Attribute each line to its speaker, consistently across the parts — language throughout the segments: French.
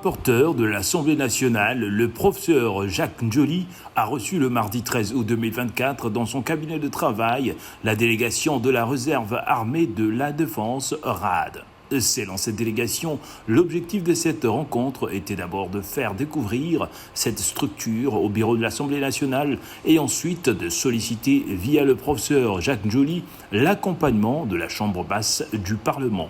Speaker 1: rapporteur de l'Assemblée nationale, le professeur Jacques Njoli, a reçu le mardi 13 août 2024 dans son cabinet de travail la délégation de la réserve armée de la défense RAD. Selon cette délégation, l'objectif de cette rencontre était d'abord de faire découvrir cette structure au bureau de l'Assemblée nationale et ensuite de solliciter via le professeur Jacques Njoli l'accompagnement de la Chambre basse du Parlement.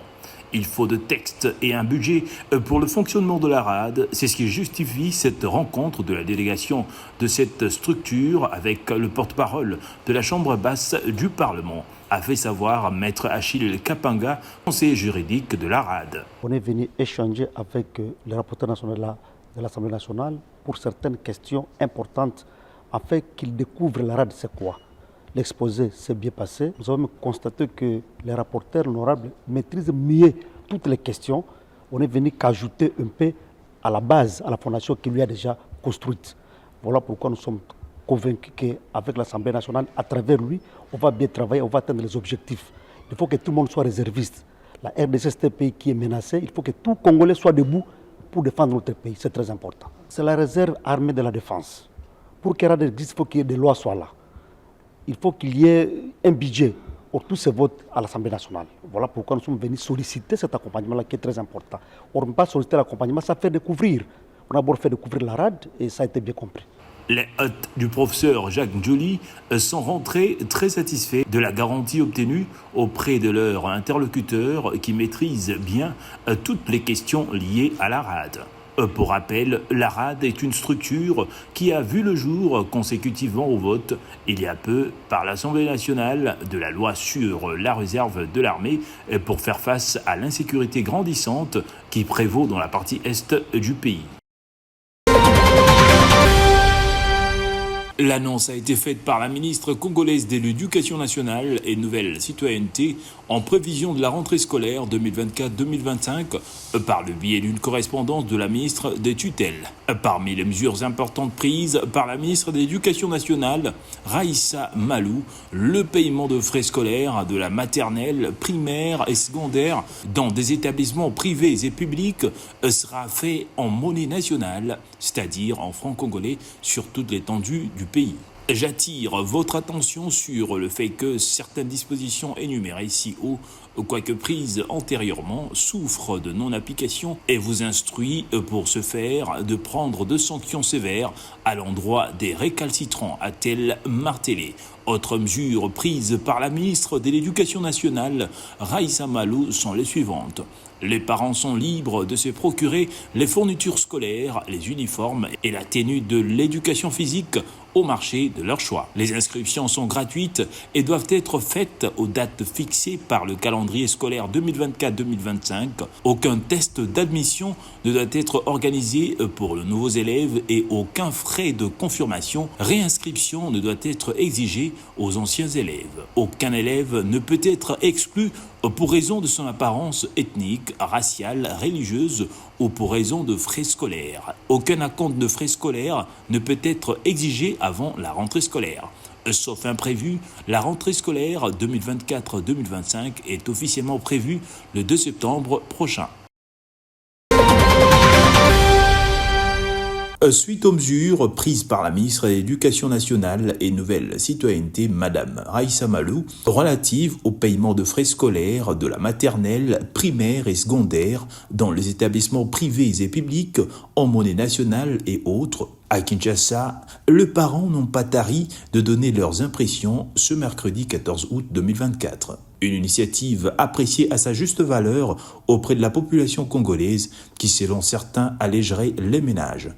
Speaker 1: Il faut de textes et un budget pour le fonctionnement de la RAD. C'est ce qui justifie cette rencontre de la délégation de cette structure avec le porte-parole de la Chambre basse du Parlement, a fait savoir Maître Achille Kapanga, conseiller juridique de la RAD.
Speaker 2: On est venu échanger avec le rapporteur national de l'Assemblée nationale pour certaines questions importantes afin qu'il découvre la RAD c'est quoi. L'exposé s'est bien passé. Nous avons constaté que les rapporteurs honorables maîtrisent mieux toutes les questions. On est venu qu'ajouter un peu à la base, à la fondation qui lui a déjà construite. Voilà pourquoi nous sommes convaincus qu'avec l'Assemblée nationale, à travers lui, on va bien travailler, on va atteindre les objectifs. Il faut que tout le monde soit réserviste. La RDC, c'est un pays qui est menacé. Il faut que tout Congolais soit debout pour défendre notre pays. C'est très important. C'est la réserve armée de la défense. Pour que la RAD existe, il faut que des lois soient là. Il faut qu'il y ait un budget pour tous ces votes à l'Assemblée nationale. Voilà pourquoi nous sommes venus solliciter cet accompagnement-là qui est très important. On ne peut pas solliciter l'accompagnement, ça fait découvrir. On a d'abord fait découvrir la RAD et ça a été bien compris.
Speaker 1: Les hôtes du professeur Jacques Njoli sont rentrés très satisfaits de la garantie obtenue auprès de leur interlocuteur qui maîtrise bien toutes les questions liées à la RAD. Pour rappel, la RAD est une structure qui a vu le jour consécutivement au vote, il y a peu, par l'Assemblée nationale de la loi sur la réserve de l'armée pour faire face à l'insécurité grandissante qui prévaut dans la partie est du pays. L'annonce a été faite par la ministre congolaise de l'Éducation nationale et Nouvelle Citoyenneté en prévision de la rentrée scolaire 2024-2025 par le biais d'une correspondance de la ministre des tutelles. Parmi les mesures importantes prises par la ministre de l'Éducation nationale, Raissa Malou, le paiement de frais scolaires de la maternelle, primaire et secondaire dans des établissements privés et publics sera fait en monnaie nationale, c'est-à-dire en francs congolais sur toute l'étendue du pays. J'attire votre attention sur le fait que certaines dispositions énumérées ici haut, quoique prises antérieurement, souffrent de non-application et vous instruit pour ce faire de prendre de sanctions sévères à l'endroit des récalcitrants, a-t-elle martelé. Autres mesures prises par la ministre de l'Éducation nationale, Raissa Malou, sont les suivantes. Les parents sont libres de se procurer les fournitures scolaires, les uniformes et la tenue de l'éducation physique au marché de leur choix. Les inscriptions sont gratuites et doivent être faites aux dates fixées par le calendrier scolaire 2024-2025. Aucun test d'admission ne doit être organisé pour de nouveaux élèves et aucun frais de confirmation, réinscription ne doit être exigé aux anciens élèves. Aucun élève ne peut être exclu pour raison de son apparence ethnique, raciale, religieuse ou pour raison de frais scolaires. Aucun acompte de frais scolaires ne peut être exigé avant la rentrée scolaire. Sauf imprévu, la rentrée scolaire 2024-2025 est officiellement prévue le 2 septembre prochain. Suite aux mesures prises par la ministre de l'Éducation nationale et Nouvelle Citoyenneté, Madame Raissa Malou, relatives au paiement de frais scolaires de la maternelle, primaire et secondaire dans les établissements privés et publics en monnaie nationale et autres. À Kinshasa, les parents n'ont pas tari de donner leurs impressions ce mercredi 14 août 2024. Une initiative appréciée à sa juste valeur auprès de la population congolaise qui, selon certains, allégerait les ménages.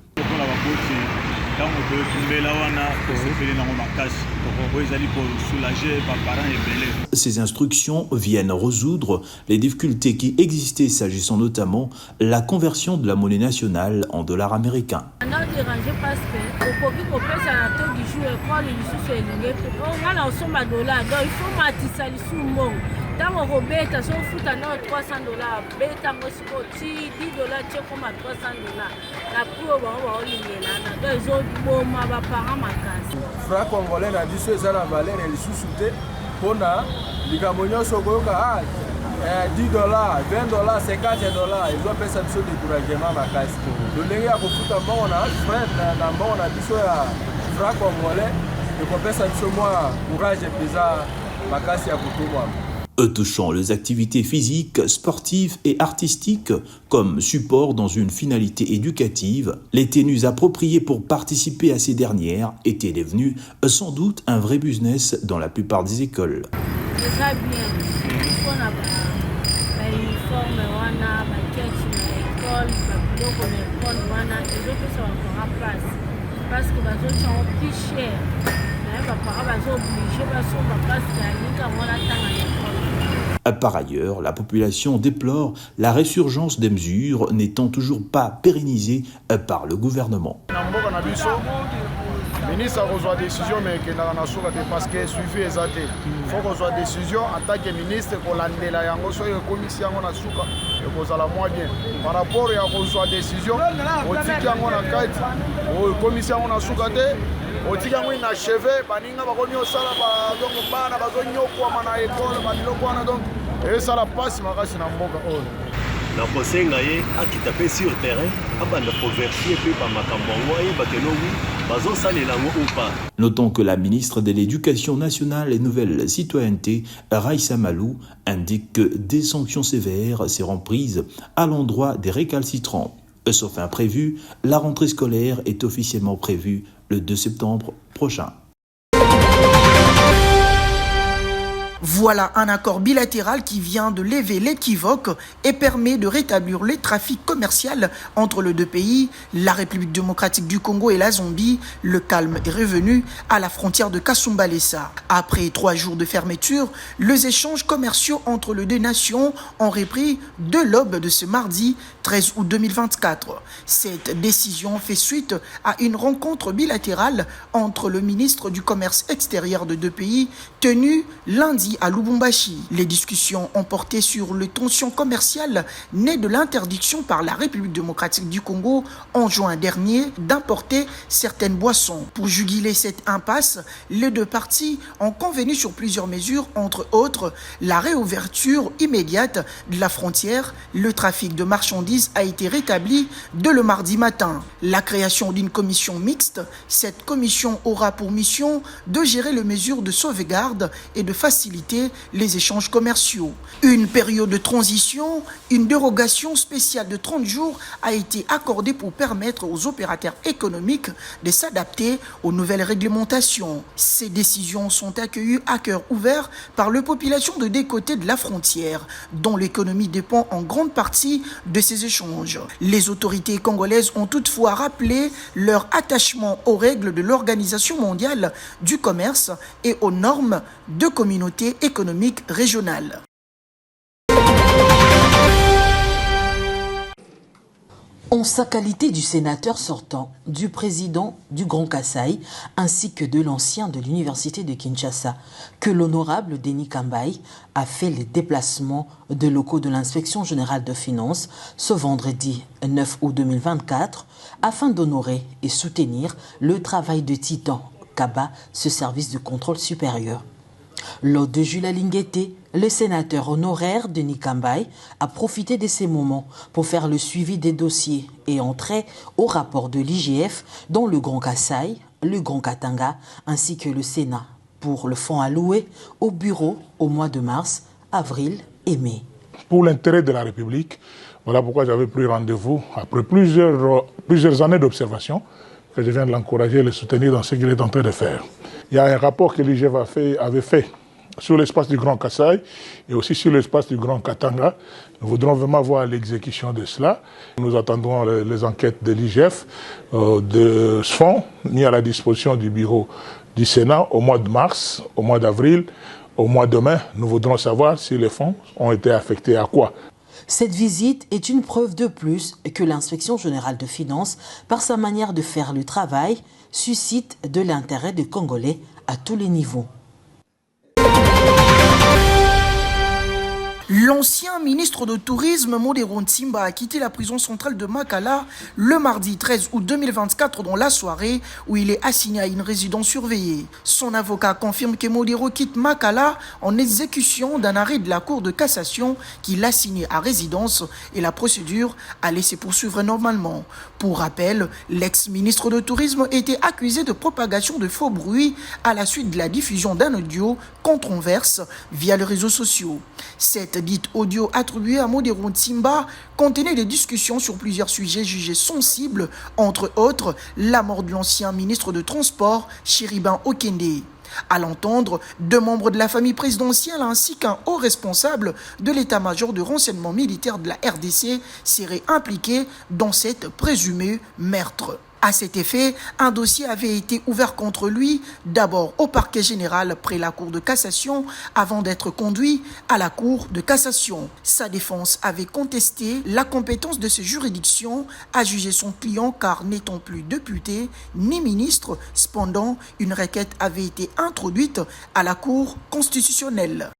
Speaker 1: Ces instructions viennent résoudre les difficultés qui existaient s'agissant notamment la conversion de la monnaie nationale en dollars américains.
Speaker 3: Tant on rebête, si on fout à $300, bête à moi, $10, tu comme à $300. La cour, on va y aller. Les autres, bon, ma parent, ma casse.
Speaker 4: Franc congolais a dit que ça la valeur, elle est sous-soutée. On a, les Camerounais sont $10, $20, $50, ils ont fait ça de découragement à la casse. Le lien à beaucoup de monde, on a frère, on a dit ça, frère congolais, et qu'on fait ça de moi, courage et plaisir, ma casse à beaucoup moi.
Speaker 1: Touchant les activités physiques, sportives et artistiques comme support dans une finalité éducative, les tenues appropriées pour participer à ces dernières étaient devenues sans doute un vrai business dans la plupart des écoles. Par ailleurs, la population déplore la résurgence des mesures n'étant toujours pas pérennisées par le gouvernement.
Speaker 5: Le ministre a reçu des décisions, mais qui n'a pas parce que suivi les athées. Il faut qu'on soit décision en tant que ministre pour l'année la yango soit commission on a souka et qu'on soit la moitié. Par rapport à reçu des décisions, au ticket on a quatre, au commission on a souka de, au ticket on a achevé, baninga bakoni osala ba donc bana bazonyo kwa mana école banilo kwa na donc et ça la passe makasi na mboka on.
Speaker 6: Na kosenga ye akitape sur terrain abanda ko vérifier pe pa makambo ngo e bakeno wi bazo salela ngo ou pas.
Speaker 1: Notons que la ministre de l'Éducation nationale et nouvelle citoyenneté, Raissa Malou, indique que des sanctions sévères seront prises à l'endroit des récalcitrants. Sauf imprévu, la rentrée scolaire est officiellement prévue le 2 septembre prochain.
Speaker 7: Voilà un accord bilatéral qui vient de lever l'équivoque et permet de rétablir le trafic commercial entre les deux pays, la République démocratique du Congo et la Zambie. Le calme est revenu à la frontière de Kasumbalesa. Après 3 jours de fermeture, les échanges commerciaux entre les deux nations ont repris de l'aube de ce mardi 13 août 2024. Cette décision fait suite à une rencontre bilatérale entre le ministre du Commerce extérieur de deux pays tenue lundi à Lubumbashi. Les discussions ont porté sur les tensions commerciales nées de l'interdiction par la République démocratique du Congo en juin dernier d'importer certaines boissons. Pour juguler cette impasse, les deux parties ont convenu sur plusieurs mesures, entre autres la réouverture immédiate de la frontière. Le trafic de marchandises a été rétabli dès le mardi matin. La création d'une commission mixte. Cette commission aura pour mission de gérer les mesures de sauvegarde et de faciliter les échanges commerciaux. Une période de transition, une dérogation spéciale de 30 jours a été accordée pour permettre aux opérateurs économiques de s'adapter aux nouvelles réglementations. Ces décisions sont accueillies à cœur ouvert par la population de deux côtés de la frontière, dont l'économie dépend en grande partie de ces échanges. Les autorités congolaises ont toutefois rappelé leur attachement aux règles de l'Organisation mondiale du commerce et aux normes de communautés économiques régionales.
Speaker 8: En sa qualité du sénateur sortant, du président du Grand Kasaï, ainsi que de l'ancien de l'Université de Kinshasa, que l'honorable Denis Kambaï a fait les déplacements de locaux de l'Inspection générale de finances ce vendredi 9 août 2024 afin d'honorer et soutenir le travail de Titan Kaba, ce service de contrôle supérieur. Lors de Jules Lingueté, le sénateur honoraire Denis Kambaï a profité de ces moments pour faire le suivi des dossiers et entrer au rapport de l'IGF dans le Grand Kasaï, le Grand Katanga ainsi que le Sénat pour le fonds alloué au bureau au mois de mars, avril et mai.
Speaker 9: Pour l'intérêt de la République, voilà pourquoi j'avais pris rendez-vous après plusieurs années d'observation que je viens de l'encourager et le soutenir dans ce qu'il est en train de faire. Il y a un rapport que l'IGF avait fait sur l'espace du Grand Kasaï et aussi sur l'espace du Grand Katanga. Nous voudrons vraiment voir l'exécution de cela. Nous attendrons les enquêtes de l'IGF, de ce fonds mis à la disposition du bureau du Sénat au mois de mars, au mois d'avril, au mois de mai. Nous voudrons savoir si les fonds ont été affectés à quoi.
Speaker 8: Cette visite est une preuve de plus que l'Inspection générale de finances, par sa manière de faire le travail, suscite de l'intérêt des Congolais à tous les niveaux.
Speaker 7: L'ancien ministre de Tourisme, Modero Ntimba, a quitté la prison centrale de Makala le mardi 13 août 2024 dans la soirée où il est assigné à une résidence surveillée. Son avocat confirme que Modero quitte Makala en exécution d'un arrêt de la Cour de cassation qui l'a assigné à résidence et la procédure allait se poursuivre normalement. Pour rappel, l'ex-ministre de Tourisme était accusé de propagation de faux bruits à la suite de la diffusion d'un audio controverse via les réseaux sociaux. Cette dite audio attribuée à Modero Ntimba contenait des discussions sur plusieurs sujets jugés sensibles, entre autres la mort de l'ancien ministre de Transport, Chéribin Okende. À l'entendre, 2 membres de la famille présidentielle ainsi qu'un haut responsable de l'état-major de renseignement militaire de la RDC seraient impliqués dans cette présumée meurtre. À cet effet, un dossier avait été ouvert contre lui, d'abord au parquet général près la Cour de cassation, avant d'être conduit à la Cour de cassation. Sa défense avait contesté la compétence de ces juridictions à juger son client car n'étant plus député ni ministre, cependant, une requête avait été introduite à la Cour constitutionnelle.